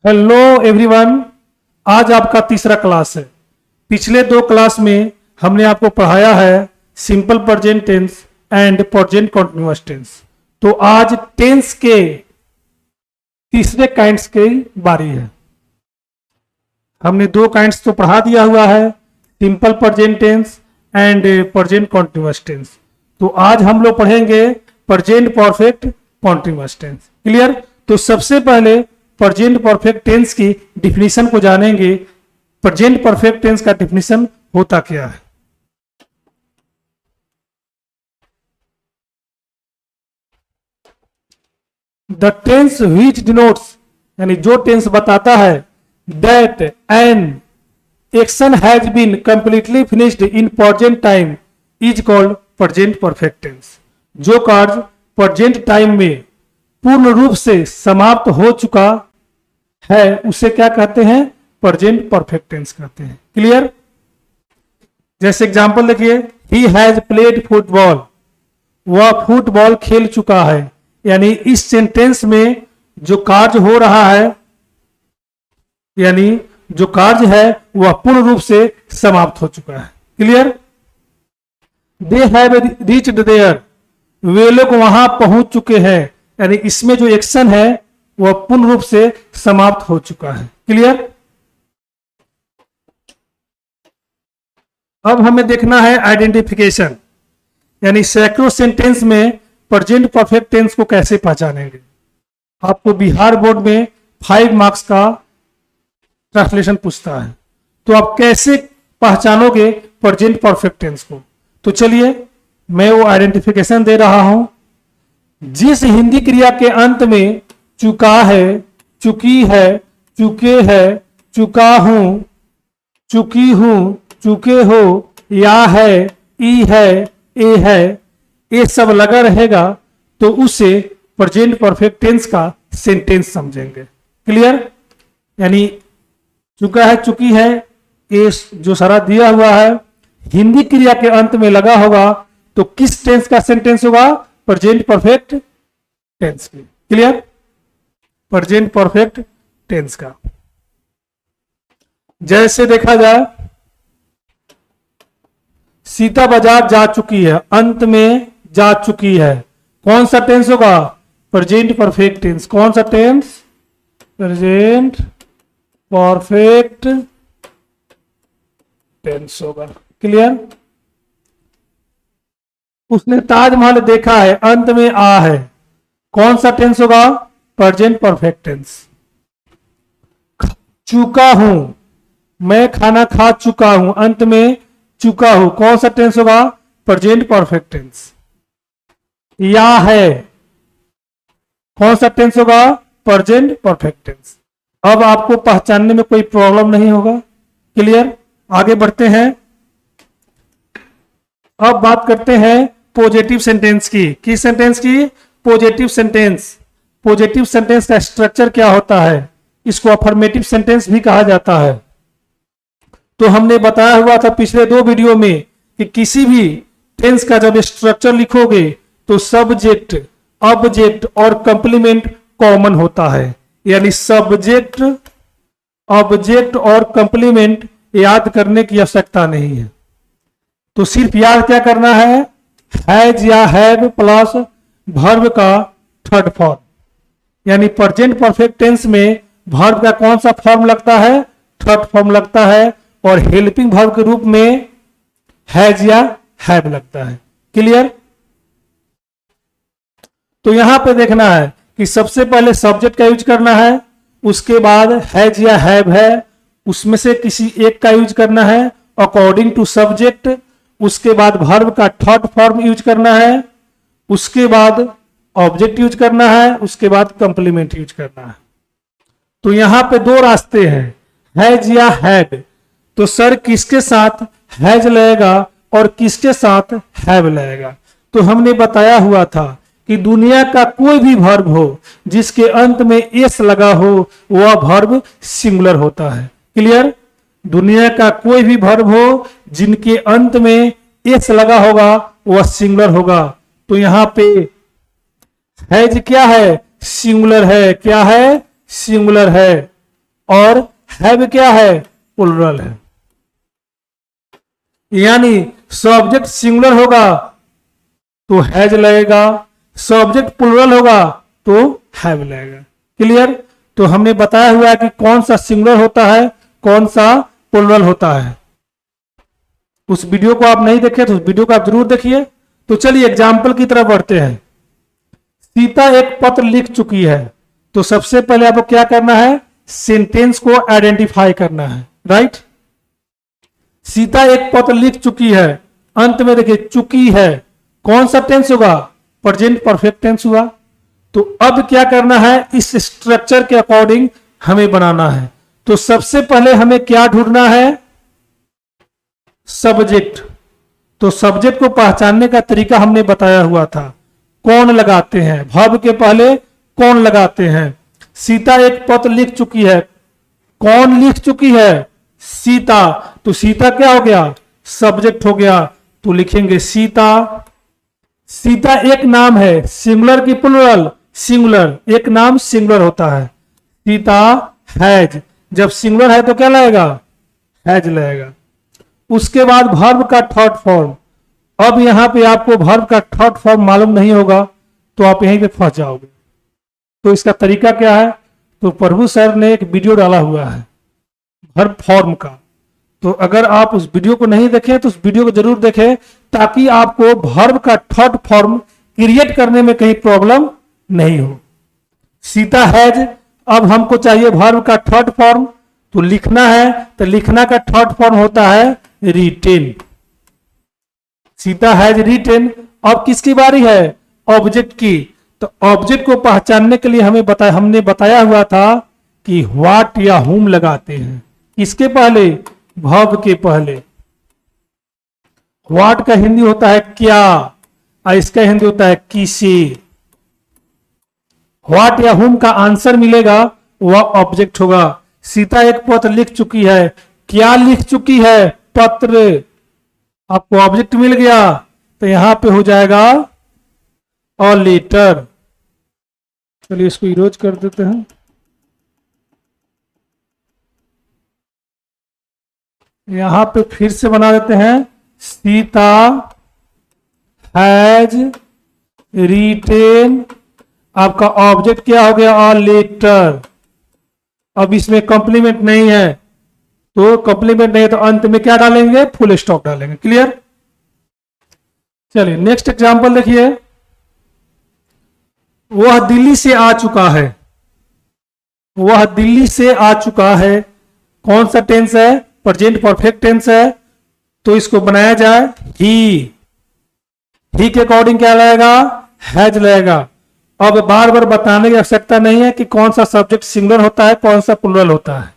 Hello everyone. आज आपका तीसरा क्लास है। पिछले दो क्लास में हमने आपको पढ़ाया है simple present tense and present continuous tense. तो आज टेंस के तीसरे काइंड्स की बारी है। हमने दो काइंड्स तो पढ़ा दिया हुआ है, simple present tense and present continuous tense. तो आज हम लोग पढ़ेंगे present perfect continuous tense. Clear? तो सबसे पहले प्रेजेंट परफेक्ट टेंस की डिफिनीशन को जानेंगे। प्रेजेंट परफेक्ट टेंस का डिफिनीशन होता क्या है? द टेंस व्हिच डिनोट्स, यानी जो टेंस बताता है that an action has been completely finished in present time is called present perfect tense. जो कार्य प्रेजेंट टाइम में पूर्ण रूप से समाप्त हो चुका है उसे क्या कहते हैं? प्रेजेंट परफेक्ट टेंस कहते हैं। क्लियर? जैसे एग्जांपल देखिए, ही हैज प्लेड फुटबॉल, वह फुटबॉल खेल चुका है। यानी इस सेंटेंस में जो कार्य हो रहा है, यानी जो कार्य है वह पूर्ण रूप से समाप्त हो चुका है। Clear? They have reached there, वे लोग वहां पहुंच चुके हैं। यानी इसमें जो एक्शन है वह पूर्ण रूप से समाप्त हो चुका है। क्लियर? अब हमें देखना है आइडेंटिफिकेशन, यानी सैकड़ों सेंटेंस में प्रेजेंट परफेक्ट टेंस को कैसे पहचानेंगे। आपको बिहार बोर्ड में 5 मार्क्स का ट्रांसलेशन पूछता है, तो आप कैसे पहचानोगे प्रेजेंट परफेक्ट टेंस को? तो चलिए मैं वो आइडेंटिफिकेशन दे रहा हूं। जिस हिंदी क्रिया के अंत में चुका है, चुकी है, चुके है, चुका हूं, चुकी हूं, चुके हो, या है, ई है, ए है, ये सब लगा रहेगा तो उसे प्रेजेंट परफेक्ट टेंस का सेंटेंस समझेंगे। क्लियर? यानी चुका है, चुकी है, ये जो सारा दिया हुआ है हिंदी क्रिया के अंत में लगा होगा तो किस टेंस का सेंटेंस होगा? प्रेजेंट परफेक्ट टेंस की। क्लियर? प्रेजेंट परफेक्ट टेंस का। जैसे देखा जाए, सीता बाजार जा चुकी है, अंत में जा चुकी है, कौन सा टेंस होगा? Present perfect tense. कौन सा टेंस? प्रेजेंट परफेक्ट टेंस होगा। क्लियर? उसने ताजमहल देखा है, अंत में आ है, कौन सा टेंस होगा? Present perfect tense. चुका हूं, मैं खाना खा चुका हूं, अंत में चुका हूं, कौन सा टेंस होगा? Present perfect tense. या है, कौन सा टेंस होगा? Present perfect tense. अब आपको पहचानने में कोई प्रॉब्लम नहीं होगा। क्लियर? आगे बढ़ते हैं। अब बात करते हैं पॉजिटिव सेंटेंस की। किस सेंटेंस की? Positive sentence. पॉजिटिव सेंटेंस का स्ट्रक्चर क्या होता है? इसको अफर्मेटिव सेंटेंस भी कहा जाता है। तो हमने बताया हुआ था पिछले दो वीडियो में कि किसी भी टेंस का जब स्ट्रक्चर लिखोगे तो सब्जेक्ट, ऑब्जेक्ट और कंप्लीमेंट कॉमन होता है। यानी सब्जेक्ट, ऑब्जेक्ट और कंप्लीमेंट याद करने की आवश्यकता नहीं है। तो सिर्फ याद क्या करना है? हैज या हैव प्लस वर्ब का थर्ड फॉर्म। यानी प्रेजेंट परफेक्ट टेंस में वर्ब का कौन सा फॉर्म लगता है? थर्ड फॉर्म लगता है, और हेल्पिंग वर्ब के रूप में हैज या हैव लगता है। क्लियर? तो यहां पे देखना है कि सबसे पहले सब्जेक्ट का यूज करना है, उसके बाद हैज या हैव है, उसमें से किसी एक का यूज करना है अकॉर्डिंग टू सब्जेक्ट, उसके बाद वर्ब का थर्ड फॉर्म यूज करना है, उसके बाद ऑब्जेक्ट यूज करना है, उसके बाद कंप्लीमेंट यूज करना है। तो यहां पे दो रास्ते हैं, हैज या हैड। तो सर किसके साथ हैज लगेगा और किसके साथ हैव लगेगा? तो हमने बताया हुआ था कि दुनिया का कोई भी वर्ब हो जिसके अंत में एस लगा हो वह वर्ब सिंगुलर होता है। क्लियर? दुनिया का कोई भी वर्ब हो जिनके अंत में एस लगा होगा वह सिंगुलर होगा। तो यहां पे हैज क्या है? सिंगुलर है। क्या है? सिंगुलर है। और हैव क्या है, प्लुरल है। यानी सब्जेक्ट सिंगुलर होगा तो हैज लगेगा, सब्जेक्ट प्लुरल होगा तो हैव लगेगा। क्लियर? तो हमने बताया हुआ है कि कौन सा सिंगुलर होता है, कौन सा प्लुरल होता है। उस वीडियो को आप नहीं देखे तो उस वीडियो को आप जरूर देखिए। तो चलिए एग्जाम्पल की तरफ बढ़ते हैं। सीता एक पत्र लिख चुकी है, तो सबसे पहले आपको क्या करना है, सेंटेंस को आइडेंटिफाई करना है। राइट? सीता एक पत्र लिख चुकी है, अंत में देखिए चुकी है, कौन सा टेंस होगा, प्रेजेंट परफेक्ट टेंस हुआ। तो अब क्या करना है, इस स्ट्रक्चर के अकॉर्डिंग हमें बनाना है। तो सबसे पहले हमें क्या ढूंढना है, सब्जेक्ट। तो सब्जेक्ट को पहचानने का तरीका हमने बताया हुआ था, कौन लगाते हैं, वर्ब के पहले कौन लगाते हैं। सीता एक पत्र लिख चुकी है, कौन लिख चुकी है, सीता। तो सीता क्या हो गया, सब्जेक्ट हो गया, तो लिखेंगे सीता। सीता एक नाम है, सिंगुलर की प्लुरल, सिंगुलर, एक नाम सिंगुलर होता है। सीता हैज, जब सिंगुलर है तो क्या लगेगा, हैज लगेगा। उसके बाद वर्ब का थर्ड फॉर्म। अब यहां पे आपको वर्ब का थर्ड फॉर्म मालूम नहीं होगा तो आप यहीं पे फंस जाओगे। तो इसका तरीका क्या है, तो प्रभु सर ने एक वीडियो डाला हुआ है वर्ब फॉर्म का, तो अगर आप उस वीडियो को नहीं देखें तो उस वीडियो को जरूर देखें, ताकि आपको वर्ब का थर्ड फॉर्म क्रिएट करने में कहीं प्रॉब्लम नहीं हो। सीता हैज, अब हमको चाहिए वर्ब का थर्ड फॉर्म, तो लिखना है, तो लिखना का थर्ड फॉर्म होता है रिटेन। Sita has retain. अब किसकी बारी है, ऑब्जेक्ट की। तो ऑब्जेक्ट को पहचानने के लिए हमने बताया हुआ था कि व्हाट या हुम लगाते हैं, किसके पहले, वर्ब के पहले। व्हाट का हिंदी होता है क्या, और इसका हिंदी होता है किसे। व्हाट या हुम का आंसर मिलेगा, वह ऑब्जेक्ट होगा। सीता एक पत्र लिख चुकी है, क्या लिख चुकी है, पत्र। आपको ऑब्जेक्ट मिल गया, तो यहां पे हो जाएगा अ लेटर। चलिए इसको इरोज कर देते हैं। यहां पे फिर से बना देते हैं, सीता हैज रिटेन, आपका ऑब्जेक्ट क्या हो गया, अ लेटर। अब इसमें कॉम्प्लीमेंट नहीं है, तो कॉम्प्लीमेंट नहीं है तो अंत में क्या डालेंगे, फुल स्टॉप डालेंगे। क्लियर? चलिए नेक्स्ट एग्जांपल देखिए। वह दिल्ली से आ चुका है, वह दिल्ली से आ चुका है, कौन सा टेंस है, प्रेजेंट परफेक्ट टेंस है, तो इसको बनाया जाए ही के अकॉर्डिंग क्या लगेगा, हैज लगेगा। अब बार बार बताने की आवश्यकता नहीं है कि कौन सा सब्जेक्ट सिंगुलर होता है, कौन सा प्लुरल होता है।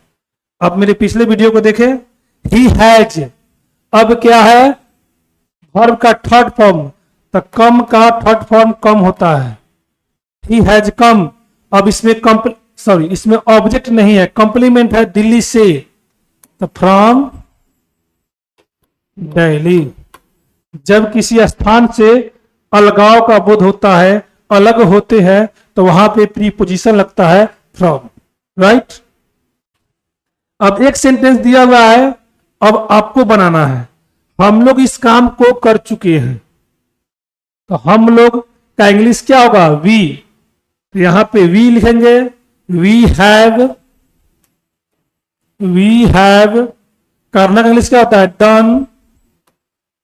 अब मेरे पिछले वीडियो को देखें, ही हैज, अब क्या है, वर्ब का थर्ड फॉर्म, तो कम का थर्ड फॉर्म कम होता है, ही हैज कम। अब इसमें इसमें ऑब्जेक्ट नहीं है, कॉम्प्लीमेंट है, दिल्ली से, तो फ्रॉम दिल्ली। जब किसी स्थान से अलगाव का बोध होता है, अलग होते हैं, तो वहां पे प्रीपोजिशन लगता है फ्रॉम। राइट? अब एक सेंटेंस दिया हुआ है, अब आपको बनाना है। हम लोग इस काम को कर चुके हैं, तो हम लोग का इंग्लिश क्या होगा, वी। तो यहां पे वी लिखेंगे, वी हैव। करना का इंग्लिश क्या होता है, डन।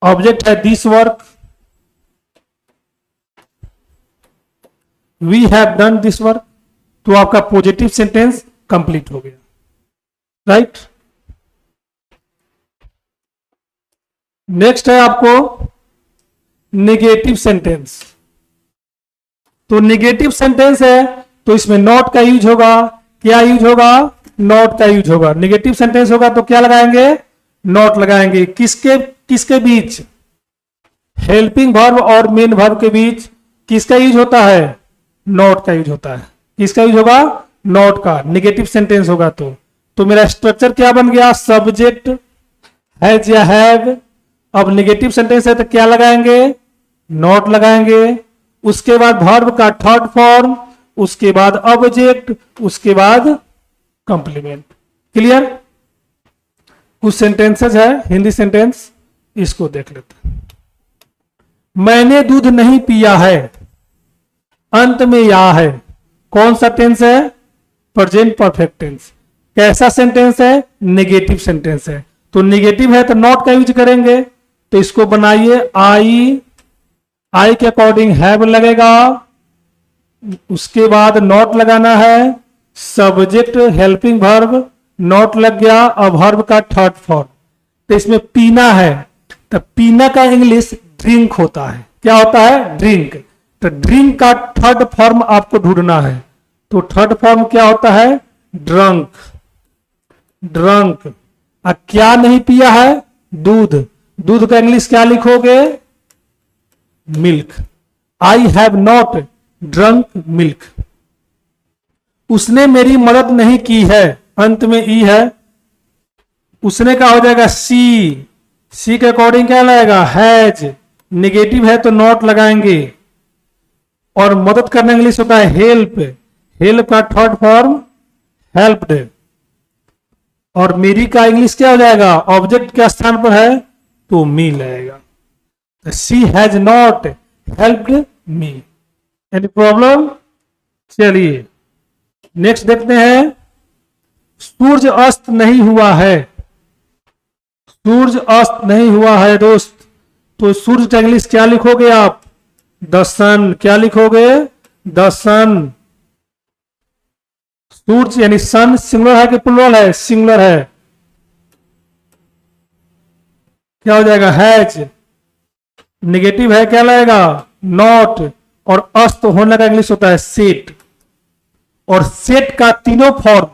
ऑब्जेक्ट है this work, we have done this work. तो आपका पॉजिटिव सेंटेंस कंप्लीट हो गया। राइट? नेक्स्ट है आपको नेगेटिव सेंटेंस। तो नेगेटिव सेंटेंस है तो इसमें नॉट का यूज होगा, क्या यूज होगा, नॉट का यूज होगा। नेगेटिव सेंटेंस होगा तो क्या लगाएंगे, नॉट लगाएंगे। किसके बीच, हेल्पिंग वर्ब और मेन वर्ब के बीच किसका यूज होता है, नॉट का यूज होता है। किसका यूज होगा, नॉट का। नेगेटिव सेंटेंस होगा तो मेरा स्ट्रक्चर क्या बन गया, सब्जेक्ट हैज या हैव। अब नेगेटिव सेंटेंस है तो क्या लगाएंगे, नॉट लगाएंगे। उसके बाद वर्ब का थर्ड फॉर्म, उसके बाद ऑब्जेक्ट, उसके बाद कॉम्प्लीमेंट। क्लियर? कुछ सेंटेंसेस है हिंदी सेंटेंस, इसको देख लेते हैं। मैंने दूध नहीं पिया है, अंत में या है। कौन सा टेंस है? Present perfect tense. कैसा सेंटेंस है? नेगेटिव सेंटेंस है। तो नेगेटिव है तो नॉट का यूज करेंगे। तो इसको बनाइए, आई के अकॉर्डिंग हैव लगेगा, उसके बाद नॉट लगाना है, सब्जेक्ट हेल्पिंग वर्ब, नॉट लग गया, अब वर्ब का थर्ड फॉर्म। तो इसमें पीना है, तो पीना का इंग्लिश ड्रिंक होता है। क्या होता है? ड्रिंक। तो ड्रिंक का थर्ड फॉर्म आपको ढूंढना है। तो थर्ड फॉर्म क्या होता है? ड्रंक। ड्रंक। क्या नहीं पिया है? दूध। दूध का इंग्लिश क्या लिखोगे? Milk. I have not drunk milk. उसने मेरी मदद नहीं की है, अंत में ई है, उसने का हो जाएगा सी। सी के अकॉर्डिंग क्या लगेगा? हैज। नेगेटिव है तो नॉट लगाएंगे। और मदद करने के लिए होता है हेल्प। हेल्प का थर्ड फॉर्म हेल्प्ड। और मेरी का इंग्लिश क्या हो जाएगा? ऑब्जेक्ट के स्थान पर है तो मी लगेगा। She has not helped me. Any problem? चलिए नेक्स्ट देखते हैं। सूर्य अस्त नहीं हुआ है। सूर्य अस्त नहीं हुआ है दोस्त। तो सूर्य का इंग्लिश क्या लिखोगे आप? द सन। क्या लिखोगे? द सन। सूर्य यानी सन सिंगुलर है कि प्लूरल है? सिंगुलर है। क्या हो जाएगा? हैज। नेगेटिव है, क्या लगेगा? नॉट। और अस्त होने का इंग्लिश होता है सेट। और सेट का तीनों फॉर्म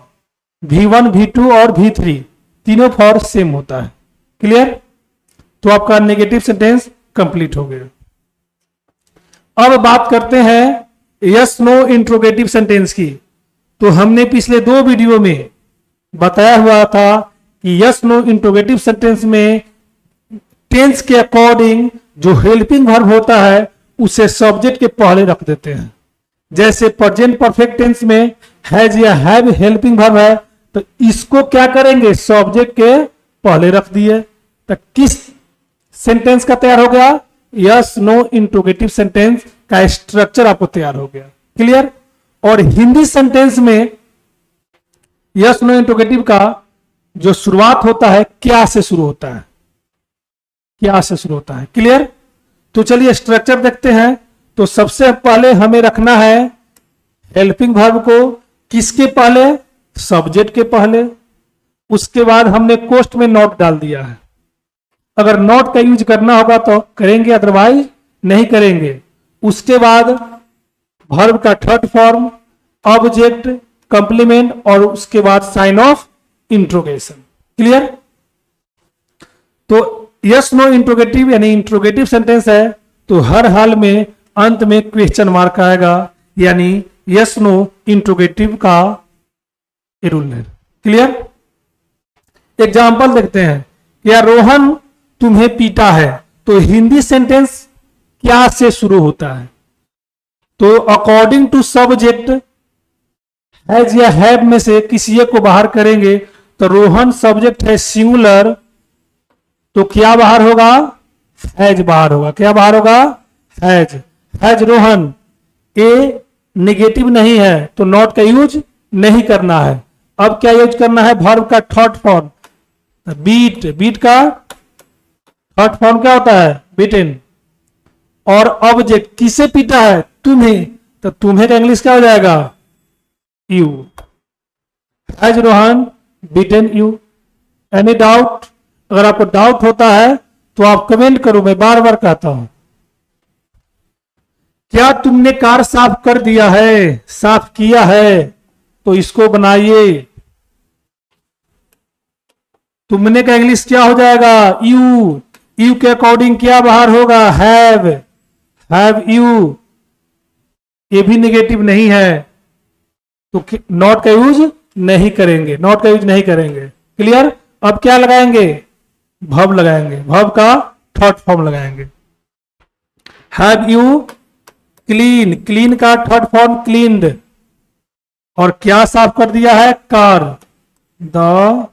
V1, V2 और V3 तीनों फॉर्म सेम होता है। क्लियर? तो आपका नेगेटिव सेंटेंस कंप्लीट हो गया। अब बात करते हैं यस नो इंट्रोगेटिव सेंटेंस की। तो हमने पिछले 2 वीडियो में बताया हुआ था कि यस नो इंट्रोगेटिव सेंटेंस में टेंस के अकॉर्डिंग जो हेल्पिंग वर्ब होता है उसे सब्जेक्ट के पहले रख देते हैं। जैसे प्रेजेंट परफेक्ट टेंस में हैज या हैव हेल्पिंग वर्ब है, तो इसको क्या करेंगे? सब्जेक्ट के पहले रख दिए। तो किस सेंटेंस का तैयार हो गया? यस नो इंट्रोगेटिव सेंटेंस का स्ट्रक्चर आपको तैयार हो गया। क्लियर? और हिंदी सेंटेंस में यस नो इंट्रोगेटिव का जो शुरुआत होता है क्या से शुरू होता है? क्या से शुरू होता है? क्लियर? तो चलिए स्ट्रक्चर देखते हैं। तो सबसे पहले हमें रखना है हेल्पिंग वर्ब को किसके पहले? सब्जेक्ट के पहले। उसके बाद हमने कोष्ठ में नॉट डाल दिया है। अगर नॉट का यूज करना होगा तो करेंगे, अदरवाइज नहीं करेंगे। उसके बाद वर्ब का थर्ड फॉर्म, ऑब्जेक्ट, कंप्लीमेंट और उसके बाद साइन ऑफ इंट्रोगेशन। क्लियर? तो यस नो इंट्रोगेटिव यानी इंट्रोगेटिव सेंटेंस है तो हर हाल में अंत में क्वेश्चन मार्क आएगा, यानी यस नो इंट्रोगेटिव का रूल है। क्लियर? एग्जाम्पल देखते हैं। या रोहन तुम्हें पीटा है, तो हिंदी सेंटेंस क्या से शुरू होता है? तो अकॉर्डिंग टू सब्जेक्ट हैज या हैव में से किसी एक को बाहर करेंगे। तो रोहन सब्जेक्ट है सिंगुलर, तो क्या बाहर होगा? हैज बाहर होगा। क्या बाहर होगा? Has. Has Rohan. A negative नहीं है तो नॉट का यूज नहीं करना है। अब क्या यूज करना है? वर्ब का थर्ड फॉर्म बीट। बीट का थर्ड फॉर्म क्या होता है? बीटन। और ऑब्जेक्ट किसे पीटा है? तुम्हें। तो तुम्हें का इंग्लिश क्या हो जाएगा? You. Has Rohan beaten you. Any doubt? अगर आपको डाउट होता है तो आप कमेंट करो, मैं बार बार कहता हूं। क्या तुमने कार साफ कर दिया है? साफ किया है, तो इसको बनाइए। तुमने का इंग्लिश क्या हो जाएगा? यू। यू के अकॉर्डिंग क्या बाहर होगा? हैव। Have you. ये भी नेगेटिव नहीं है तो नॉट का यूज नहीं करेंगे। नॉट का यूज नहीं करेंगे। क्लियर? अब क्या लगाएंगे? वर्ब लगाएंगे। वर्ब का थर्ड फॉर्म लगाएंगे। Have you clean. क्लीन का थर्ड फॉर्म क्लीन्ड। और क्या साफ कर दिया है? कार। The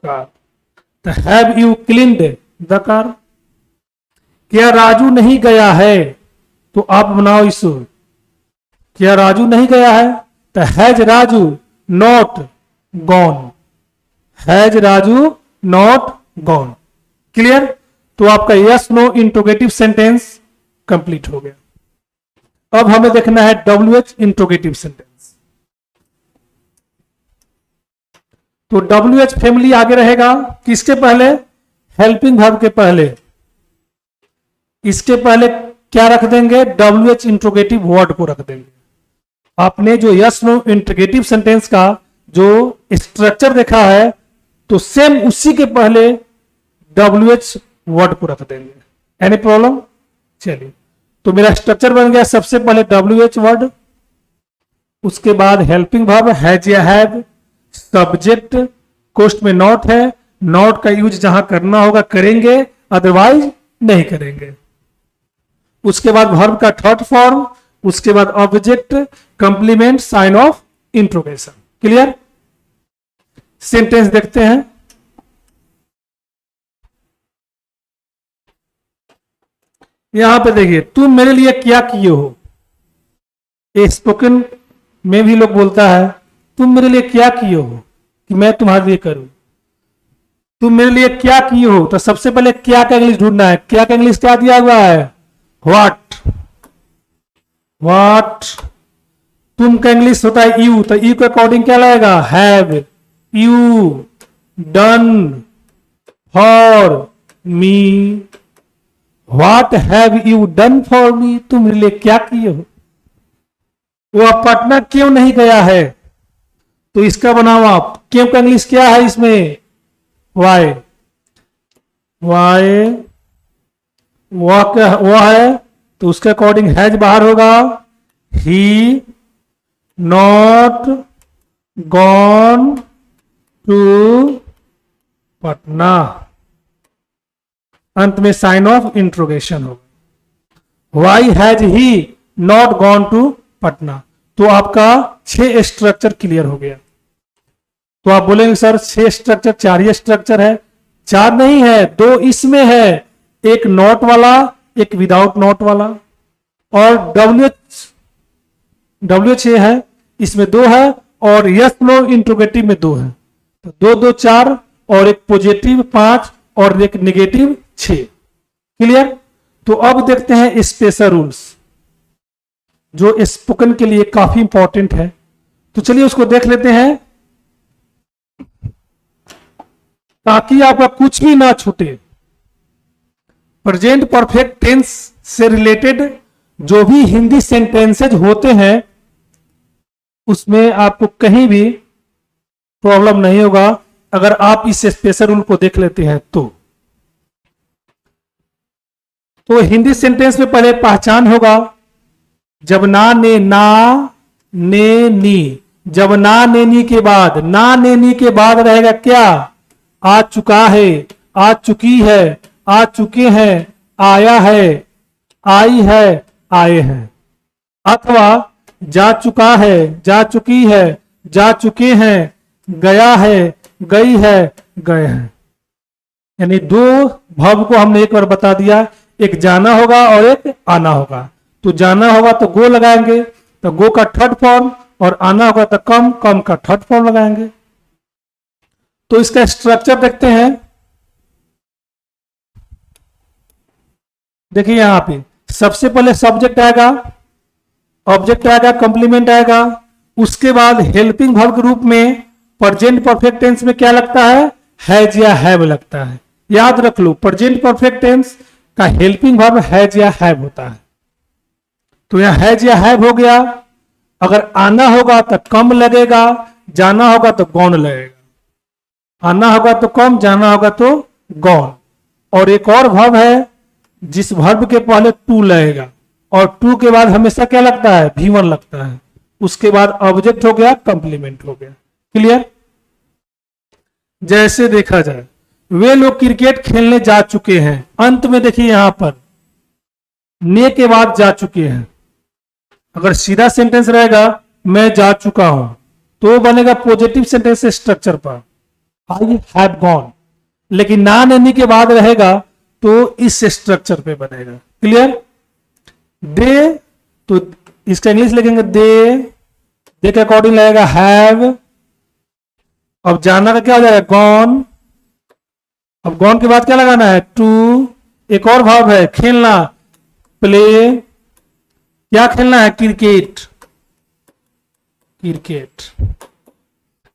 car. तो have you cleaned the car. क्या राजू नहीं गया है, तो आप बनाओ इसे, क्या राजू नहीं गया है, तो has Raju not gone, has Raju not gone. Clear. तो आपका yes no interrogative sentence complete हो गया। अब हमें देखना है WH इंट्रोगेटिव सेंटेंस। तो WH फैमिली आगे रहेगा किसके पहले, हेल्पिंग वर्ब के पहले। इसके पहले क्या रख देंगे, WH इंट्रोगेटिव वर्ड को रख देंगे। आपने जो यस नो इंट्रोगेटिव सेंटेंस का जो स्ट्रक्चर देखा है, तो सेम उसी के पहले WH वर्ड को रख देंगे। Any problem. चलिए, तो मेरा स्ट्रक्चर बन गया, सबसे पहले WH वर्ड, उसके बाद हेल्पिंग वर्ब हैज या हैव, सब्जेक्ट कोष्ट में नॉट है, नॉट का यूज जहां करना होगा करेंगे, अदरवाइज नहीं करेंगे। उसके बाद वर्ब का थर्ड फॉर्म, उसके बाद object, complement, sign of interrogation. Clear. Sentence देखते हैं। यहां पे देखिए, तुम मेरे लिए क्या किए हो। स्पोकन में भी लोग बोलता है तुम मेरे लिए क्या किए हो, कि मैं तुम्हारे लिए करूं। तुम मेरे लिए क्या किए हो, तो सबसे पहले क्या का इंग्लिश ढूंढना है। क्या का इंग्लिश क्या दिया हुआ है, व्हाट। व्हाट। तुम का इंग्लिश होता है यू, तो यू के अकॉर्डिंग क्या लगेगा, have you done for me. What have you done for me, तुम मेरे लिए क्या किए हो। वो पटना क्यों नहीं गया है, तो इसका बनाओ आप, क्यों का इंग्लिश क्या है इसमें, वाई। वाई वह है, तो उसके अकॉर्डिंग हैज बाहर होगा। He not gone to Patna, अंत में साइन ऑफ इंट्रोगेशन होगा। Why has he not gone to Patna. तो आपका 6 स्ट्रक्चर क्लियर हो गया। तो आप बोलेंगे सर 6 स्ट्रक्चर, 4 ही स्ट्रक्चर है। 4 नहीं है, 2 इसमें है, एक नॉट वाला, एक विदाउट नॉट वाला, और WH है, इसमें 2 है, और यस नो इंट्रोगेटिव में 2 है। तो 2 2 4, और एक पॉजिटिव 5, और एक नेगेटिव 6। क्लियर। तो अब देखते हैं स्पेशल रूल्स, जो स्पोकन के लिए काफी इंपॉर्टेंट है। तो चलिए उसको देख लेते हैं, ताकि आपका कुछ भी ना छूटे। प्रेजेंट परफेक्ट टेंस से रिलेटेड जो भी हिंदी सेंटेंसेज होते हैं, उसमें आपको कहीं भी प्रॉब्लम नहीं होगा अगर आप इस स्पेशल रूल को देख लेते हैं। तो हिंदी सेंटेंस में पहले पहचान होगा, जब ना ने नी, जब ना ने नी के बाद, ना ने नी के बाद रहेगा क्या, आ चुका है, आ चुकी है, आ चुके हैं, आया है, आई है, आए हैं। अथवा जा चुका है, जा चुकी है, जा चुके हैं, गया है, गई है, गए हैं। यानी 2 वर्ब को हमने एक बार बता दिया, एक जाना होगा और एक आना होगा। तो जाना होगा तो गो लगाएंगे, तो गो का थर्ड फॉर्म, और आना होगा तो कम, कम का थर्ड फॉर्म लगाएंगे। तो इसका स्ट्रक्चर देखते हैं। देखिए यहां पे सबसे पहले सब्जेक्ट आएगा, ऑब्जेक्ट आएगा, कंप्लीमेंट आएगा, उसके बाद हेल्पिंग वर्ब के रूप में प्रेजेंट परफेक्ट टेंस में क्या लगता है, हैज या हैव लगता है। याद रख लो, प्रेजेंट परफेक्ट टेंस का हेल्पिंग वर्ब हैज या हैव होता है। तो यहां हैज या हैव हो गया। अगर आना होगा तो कम लगेगा, जाना होगा तो गॉन लगेगा। आना होगा तो कम, जाना होगा तो गॉन। और एक और वर्ब है जिस वर्ब के पहले टू लगेगा, और टू के बाद हमेशा क्या लगता है, V1 लगता है। उसके बाद ऑब्जेक्ट हो गया, कंप्लीमेंट हो गया। क्लियर। जैसे देखा जाए, वे लोग क्रिकेट खेलने जा चुके हैं। अंत में देखिए यहां पर ने के बाद जा चुके हैं। अगर सीधा सेंटेंस रहेगा मैं जा चुका हूं, तो वो बनेगा पॉजिटिव सेंटेंस स्ट्रक्चर पर, आई हैव गॉन। लेकिन नॉन एनी के बाद रहेगा तो इस स्ट्रक्चर पे बनेगा। क्लियर? दे, तो इसका इंग्लिश लिखेंगे दे के अकॉर्डिंग लगेगा हैव। अब जाना का क्या हो जाएगा? गॉन। अब गॉन के बाद क्या लगाना है? टू। एक और भाव है खेलना, प्ले। क्या खेलना है? Cricket. Cricket.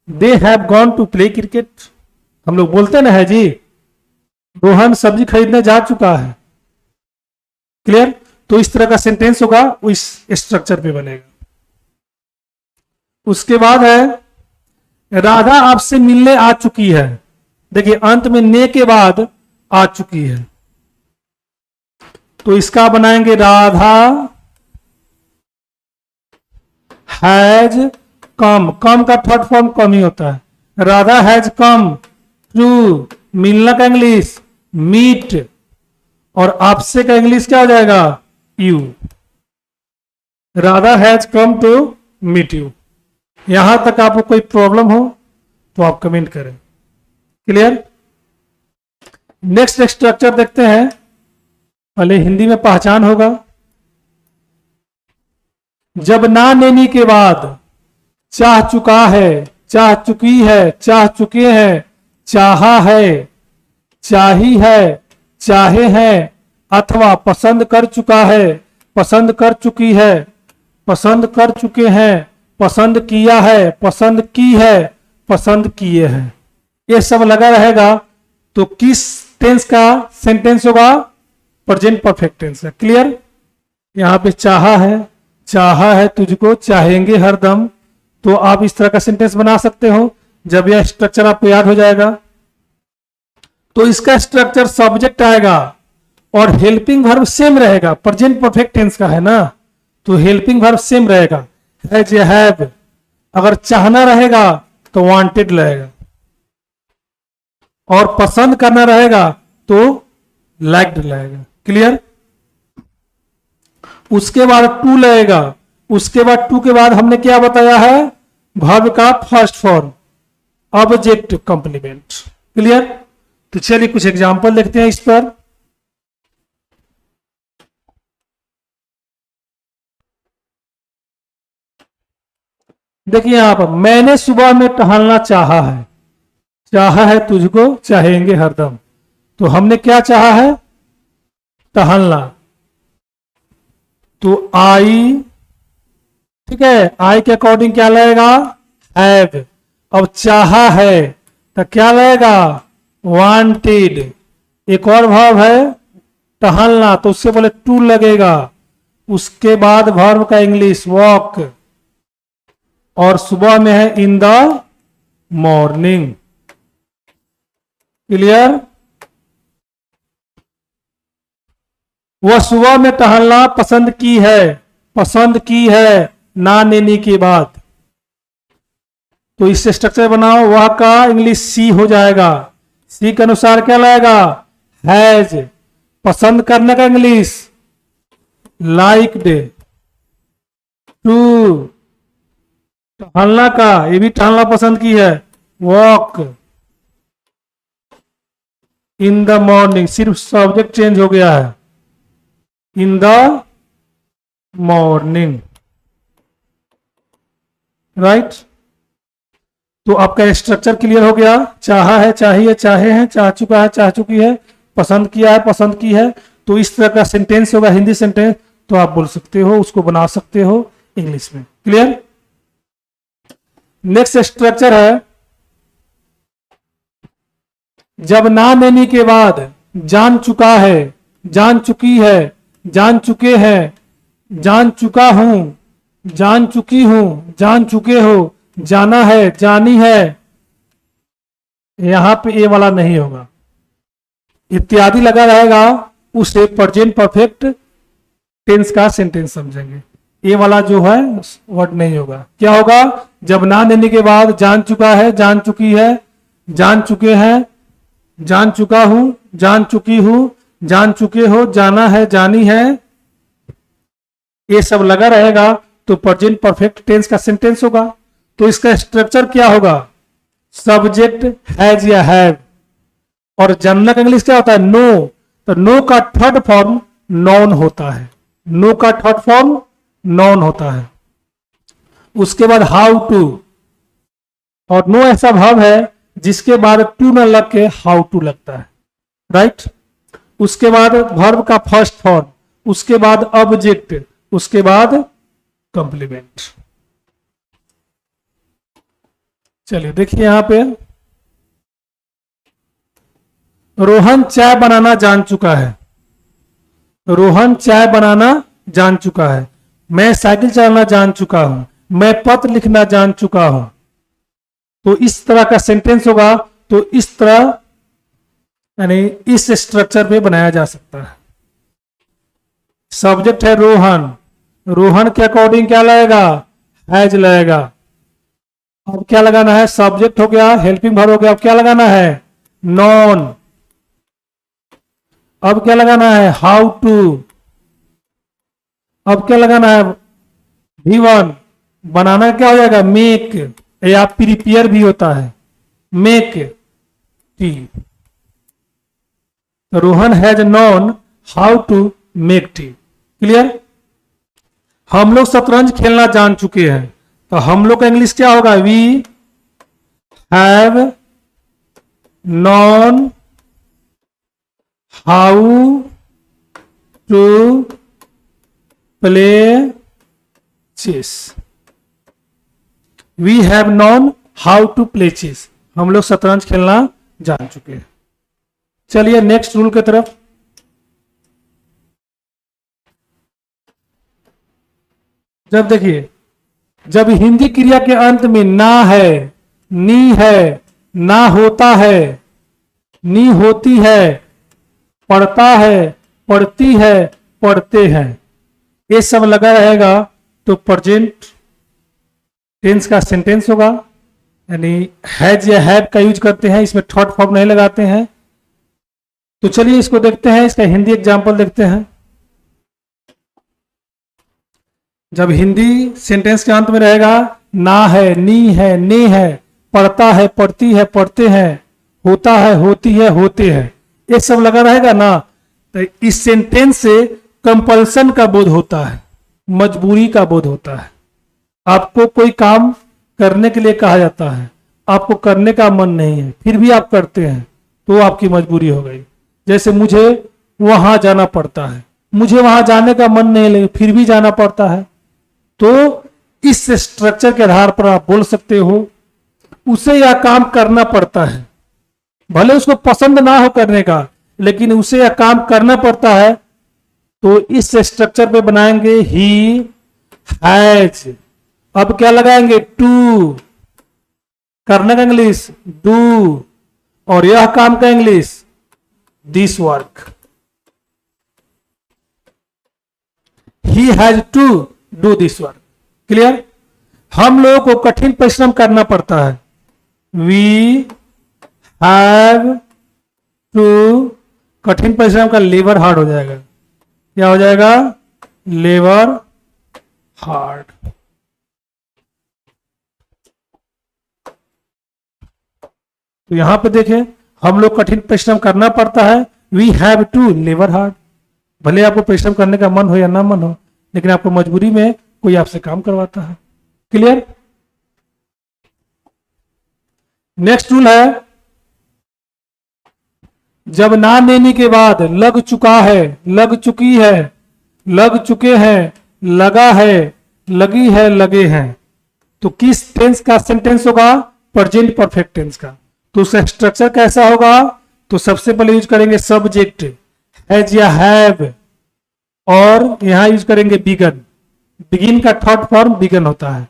They have gone to play cricket. हम लोग बोलते ना है जी, रोहन सब्जी खरीदने जा चुका है। क्लियर? तो इस तरह का सेंटेंस होगा, इस स्ट्रक्चर पे बनेगा। उसके बाद है राधा आपसे मिलने आ चुकी है। देखिए अंत में ने के बाद आ चुकी है, तो इसका बनाएंगे राधा हैज कम। कम का थर्ड फॉर्म कम ही होता है। राधा हैज कम टू, मिलना का इंग्लिश मीट, और आपसे का इंग्लिश क्या हो जाएगा? You. Radha has come to meet you. यहां तक आपको कोई प्रॉब्लम हो तो आप कमेंट करें। क्लियर? नेक्स्ट स्ट्रक्चर देखते हैं। पहले हिंदी में पहचान होगा। जब ना लेने के बाद चाह चुका है, चाह चुकी है, चाह चुके हैं, चाहा है, चाही है, चाहे हैं, अथवा पसंद कर चुका है, पसंद कर चुकी है, पसंद कर चुके हैं, पसंद किया है, पसंद की है, पसंद किए हैं, ये सब लगा रहेगा तो किस टेंस का सेंटेंस होगा? प्रेजेंट परफेक्ट टेंस है। क्लियर? यहां पे चाहा है तुझको, चाहेंगे हरदम, तो आप इस तरह का सेंटेंस बना सकते हो। जब यह स्ट्रक्चर आपको याद हो जाएगा तो इसका स्ट्रक्चर सब्जेक्ट आएगा और हेल्पिंग वर्ब सेम रहेगा। प्रेजेंट परफेक्ट टेंस का है ना, तो हेल्पिंग वर्ब सेम रहेगा, हैज या हैव। अगर चाहना रहेगा तो वांटेड रहेगा, और पसंद करना रहेगा तो लाइक्ड रहेगा। क्लियर? उसके बाद टू लगेगा। उसके बाद टू के बाद हमने क्या बताया है? वर्ब का first form, object complement. Clear? तो चलिए कुछ एग्जांपल देखते हैं इस पर। देखिए यहां पर मैंने सुबह में टहलना चाहा है। चाहा है तुझको, चाहेंगे हरदम, तो हमने क्या चाहा है? टहलना। तो आई, ठीक है, आई के अकॉर्डिंग क्या लगेगा? हैव। अब चाहा है तो क्या लगेगा? वांटेड। एक और वर्ब है टहलना, तो उससे बोले टू लगेगा। उसके बाद वर्ब का इंग्लिश वॉक, और सुबह में है इन द मॉर्निंग। क्लियर? वह सुबह में टहलना पसंद की है, पसंद की है ना लेने के बाद, तो इससे स्ट्रक्चर बनाओ। वह का इंग्लिश सी हो जाएगा। सी के अनुसार क्या लगेगा? हैज। पसंद करने का इंग्लिश लाइक्ड। टू, टहलना का, ये भी टहलना पसंद की है, वॉक। इन द मॉर्निंग, सिर्फ सब्जेक्ट चेंज हो गया है, इन द मॉर्निंग। राइट? तो आपका स्ट्रक्चर क्लियर हो गया। चाहा है, चाहिए, चाहे हैं, चाह चुका है, चाह चुकी है, पसंद किया है, पसंद की है। तो इस तरह का सेंटेंस होगा हिंदी सेंटेंस, तो आप बोल सकते हो, उसको बना सकते हो इंग्लिश में। क्लियर? नेक्स्ट स्ट्रक्चर है जब ना लेने के बाद जान चुका है, जान चुकी है, जान चुके हैं, जान चुका हूं, जान चुकी हूं, जान चुके हो, जाना है, जानी है। यहां पे ये वाला नहीं होगा, इत्यादि लगा रहेगा, उसे प्रेजेंट परफेक्ट टेंस का सेंटेंस समझेंगे। ये वाला जो है वर्ड नहीं होगा। क्या होगा? जब ना लेने के बाद जान चुका है, जान चुकी है, जान चुके हैं, जान चुका हूं, जान चुकी हूं, जान चुके हो, जाना है, जानी है, ये सब लगा रहेगा तो प्रेजेंट परफेक्ट टेंस का सेंटेंस होगा। तो इसका स्ट्रक्चर क्या होगा? सब्जेक्ट हैज या हैव, और जनरल इंग्लिश क्या होता है? नो। तो नो का थर्ड फॉर्म नॉन होता है, नो का थर्ड फॉर्म नॉन होता है। उसके बाद हाउ टू, और नो ऐसा भाव है जिसके बाद टू न लग के हाउ टू लगता है, राइट। उसके बाद वर्ब का फर्स्ट फॉर्म, उसके बाद ऑब्जेक्ट, उसके बाद कंप्लीमेंट। चलिए देखिए यहां पे, रोहन चाय बनाना जान चुका है, रोहन चाय बनाना जान चुका है। मैं साइकिल चलाना जान चुका हूं, मैं पत्र लिखना जान चुका हूं। तो इस तरह का सेंटेंस होगा, तो इस तरह यानी इस स्ट्रक्चर पे बनाया जा सकता है। सब्जेक्ट है रोहन, रोहन के अकॉर्डिंग क्या लगेगा? हैज लगेगा। अब क्या लगाना है? सब्जेक्ट हो गया, हेल्पिंग वर्ब हो गया, अब क्या लगाना है? नॉन। अब क्या लगाना है? How to. अब क्या लगाना है? V1। बनाना क्या हो जाएगा? मेक, या प्रिपेयर भी होता है, make tea. Rohan has known how to make tea. Clear? हम लोग शतरंज खेलना जान चुके हैं, तो हम लोग का इंग्लिश क्या होगा? We have known how to play chess. We have known how to play chess, हम लोग शतरंज खेलना जान चुके हैं। चलिए नेक्स्ट रूल की तरफ। जब देखिए, जब हिंदी क्रिया के अंत में ना है, नी है, ना होता है, नी होती है, पढ़ता है, पढ़ती है, पढ़ते हैं, ये सब लगा रहेगा, तो प्रेजेंट टेंस का सेंटेंस होगा। यानी हैज या हैव का यूज करते हैं, इसमें थर्ड फॉर्म नहीं लगाते हैं। तो चलिए इसको देखते हैं, इसका हिंदी एग्जाम्पल देखते हैं। जब हिंदी सेंटेंस के अंत में रहेगा ना है, नी है, ने है, पढ़ता है, पढ़ती है, पढ़ते हैं, होता है, होती है, होते हैं, ये सब लगा रहेगा ना, तो इस सेंटेंस से कंपल्सन का बोध होता है, मजबूरी का बोध होता है। आपको कोई काम करने के लिए कहा जाता है, आपको करने का मन नहीं है, फिर भी आप करते हैं, तो आपकी मजबूरी हो गई। जैसे मुझे वहां जाना पड़ता है, मुझे वहां जाने का मन नहीं लेकिन फिर भी जाना पड़ता है। तो इस स्ट्रक्चर के आधार पर आप बोल सकते हो उसे यह काम करना पड़ता है, भले उसको पसंद ना हो करने का, लेकिन उसे यह काम करना पड़ता है। तो इस स्ट्रक्चर पे बनाएंगे ही हैज। अब क्या लगाएंगे? टू। करने का इंग्लिश डू, और यह काम का English this work. He has to do this work. Clear? हम लोगों को कठिन परिश्रम करना पड़ता है। वी हैव टू, कठिन परिश्रम का लेबर हार्ड हो जाएगा। क्या हो जाएगा? Labour hard. तो यहां पे देखें, हम लोग कठिन परिश्रम करना पड़ता है, we have to labour hard. भले आपको परिश्रम करने का मन हो या ना मन हो, लेकिन आपको मजबूरी में कोई आपसे काम करवाता है। क्लियर? नेक्स्ट रूल है, जब ना लेने के बाद लग चुका है, लग चुकी है, लग चुके हैं, लगा है, लगी है, लगे हैं, तो किस टेंस का सेंटेंस होगा? प्रेजेंट परफेक्ट टेंस का। तो उसका स्ट्रक्चर कैसा होगा? तो सबसे पहले यूज करेंगे सब्जेक्ट हैज या हैव, और यहां यूज करेंगे बिगन। बिगिन का थर्ड फॉर्म बिगन होता है।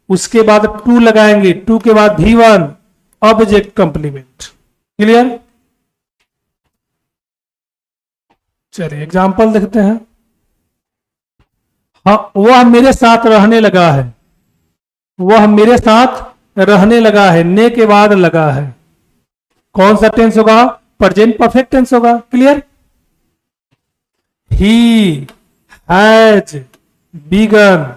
उसके बाद टू लगाएंगे, टू के बाद V1, ऑब्जेक्ट कंप्लीमेंट। क्लियर? चलिए एग्जाम्पल देखते हैं। हाँ, वह मेरे साथ रहने लगा है, वह मेरे साथ रहने लगा है, ने के बाद लगा है। कौन सा टेंस होगा? प्रेजेंट परफेक्ट टेंस होगा। क्लियर? ही हैज बिगन,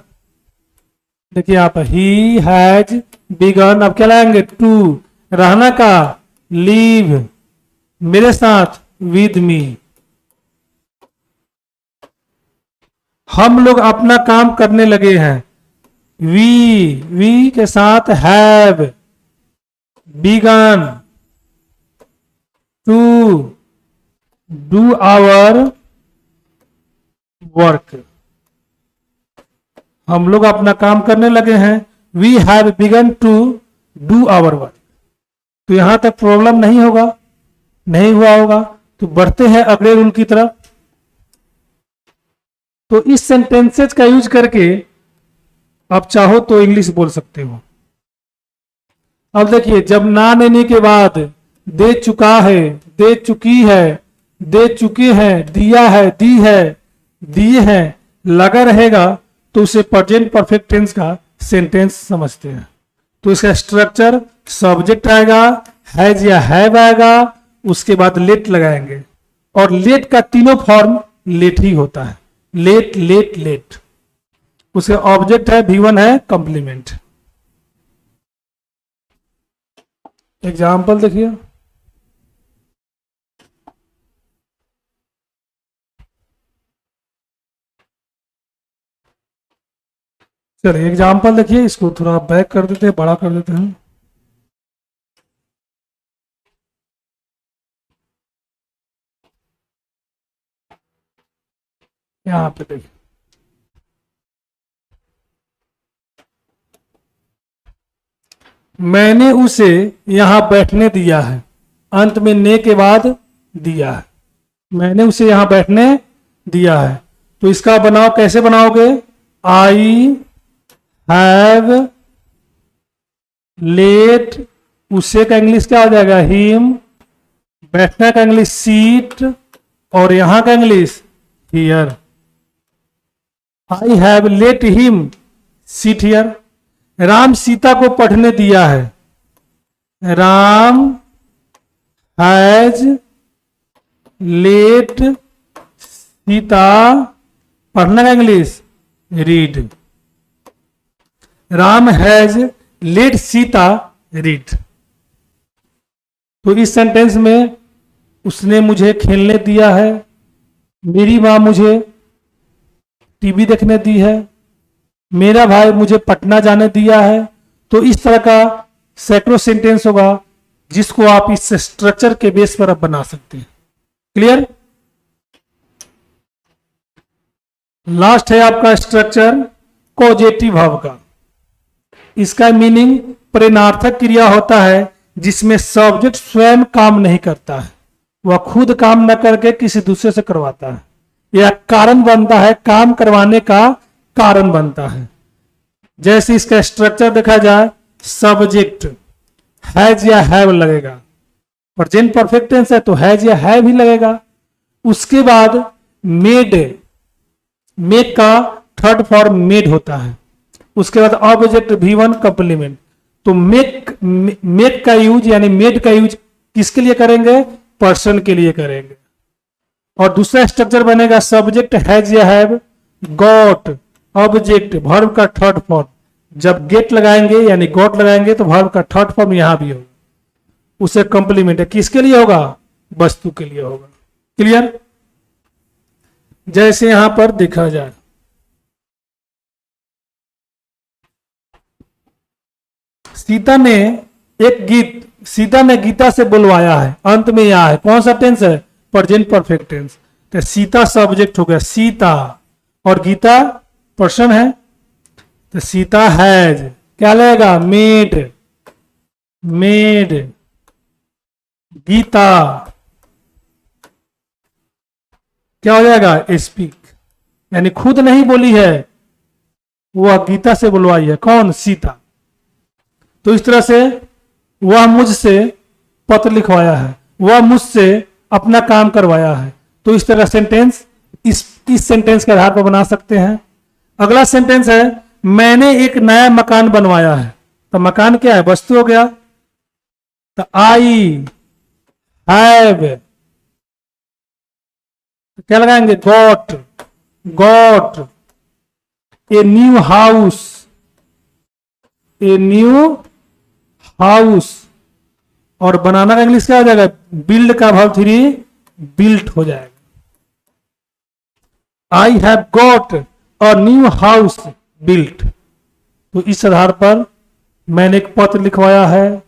देखिए यहां पर ही हैज बिगन, अब क्या लगाएंगे टू, रहना का लीव, मेरे साथ विद मी। हम लोग अपना काम करने लगे हैं, वी के साथ have begun to do our work. हम लोग अपना काम करने लगे हैं, we have begun to do our work. तो यहां तक प्रॉब्लम नहीं होगा, नहीं हुआ होगा। तो बढ़ते हैं अगले रूल की तरफ। तो इस सेंटेंसेज का यूज करके आप चाहो तो इंग्लिश बोल सकते हो। अब देखिए, जब ना लेने के बाद दे चुका है, दे चुकी है, दे चुके हैं, दिया है, दी है, दिए हैं लगा रहेगा तो उसे प्रेजेंट परफेक्ट टेंस का सेंटेंस समझते हैं। तो इसका स्ट्रक्चर सब्जेक्ट आएगा, हैज या हैव आएगा, उसके बाद लेट लगाएंगे। और लेट का तीनों फॉर्म लेट ही होता है, लेट लेट लेट। उसके ऑब्जेक्ट है V1 है कंप्लीमेंट। एग्जाम्पल देखिए, चलिए एग्जाम्पल देखिए, इसको थोड़ा बैक कर देते हैं, बड़ा कर देते हैं। यहां पे देखिए, मैंने उसे यहां बैठने दिया है, अंत में ने के बाद दिया है, मैंने उसे यहां बैठने दिया है। तो इसका बनाओ, कैसे बनाओगे? आई हैव लेट, उसे का इंग्लिश क्या हो जाएगा? हिम, बैठने का इंग्लिश सीट, और यहां का English here. I have let him seat here. Ram Sita को पढ़ने दिया है, राम हैज लेट सीता, पढ़ने का English read. Ram has let Sita read. तो इस सेंटेंस में उसने मुझे खेलने दिया है, मेरी मां मुझे टीवी देखने दी है, मेरा भाई मुझे पटना जाने दिया है। तो इस तरह का सैकड़ों सेंटेंस होगा जिसको आप इस स्ट्रक्चर के बेस पर आप बना सकते हैं। क्लियर? लास्ट है आपका स्ट्रक्चर कॉजेटिव वर्ब का। इसका मीनिंग प्रेरणार्थक क्रिया होता है जिसमें सब्जेक्ट स्वयं काम नहीं करता है, वह खुद काम न करके किसी दूसरे से करवाता है, यह कारण बनता है, काम करवाने का कारण बनता है। जैसे इसका स्ट्रक्चर देखा जाए, सब्जेक्ट हैज या हैव लगेगा, प्रेजेंट परफेक्ट टेंस है तो हैज या हैव ही लगेगा। उसके बाद मेड, मेक का थर्ड फॉर्म मेड होता है। उसके बाद ऑब्जेक्ट V1 कंप्लीमेंट। तो मेक का यूज यानी मेड का यूज किसके लिए करेंगे? पर्सन के लिए करेंगे। और दूसरा स्ट्रक्चर बनेगा सब्जेक्ट हैज या हैव, गॉट, ऑब्जेक्ट वर्ब का थर्ड फॉर्म। जब गेट लगाएंगे यानी गॉट लगाएंगे तो वर्ब का थर्ड फॉर्म यहां भी होगा, उसे कंप्लीमेंट है। किसके लिए होगा? वस्तु के लिए होगा। क्लियर? जैसे यहां पर देखा जाए, सीता ने एक गीत, सीता ने गीता से बुलवाया है, अंत में यह है, कौन सा टेंस है? Present perfect tense. तो सीता सब्जेक्ट हो गया, सीता, और गीता पर्सन है तो सीता हैज, क्या लगेगा? मेड, मेड गीता, क्या हो जाएगा? स्पीक, यानी खुद नहीं बोली है, वह गीता से बुलवाई है। कौन? सीता। तो इस तरह से वह मुझसे पत्र लिखवाया है, वह मुझसे अपना काम करवाया है। तो इस तरह सेंटेंस इस सेंटेंस के आधार पर बना सकते हैं। अगला सेंटेंस है, मैंने एक नया मकान बनवाया है। तो मकान क्या है? वस्तु हो गया। तो आई हैव, क्या लगाएंगे? Got, got a new house, a new house, और बनाना का इंग्लिश क्या हो जाएगा, बिल्ड का वर्ब 3 बिल्ट हो जाएगा। I have got a new house built, तो इस आधार पर मैंने एक पत्र लिखवाया है,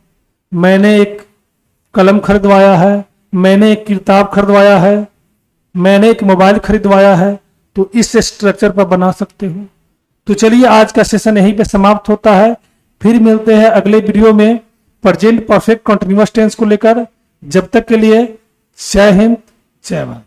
मैंने एक कलम खरीदवाया है, मैंने एक किताब खरीदवाया है, मैंने एक मोबाइल खरीदवाया है, तो इस स्ट्रक्चर पर बना सकते हो। तो चलिए आज का सेशन यहीं पे समाप्त होता है, फिर मिलते हैं अगले वीडियो में प्रेजेंट परफेक्ट कंटीन्यूअस टेंस को लेकर। जब तक के लिए जय हिंद जय भारत।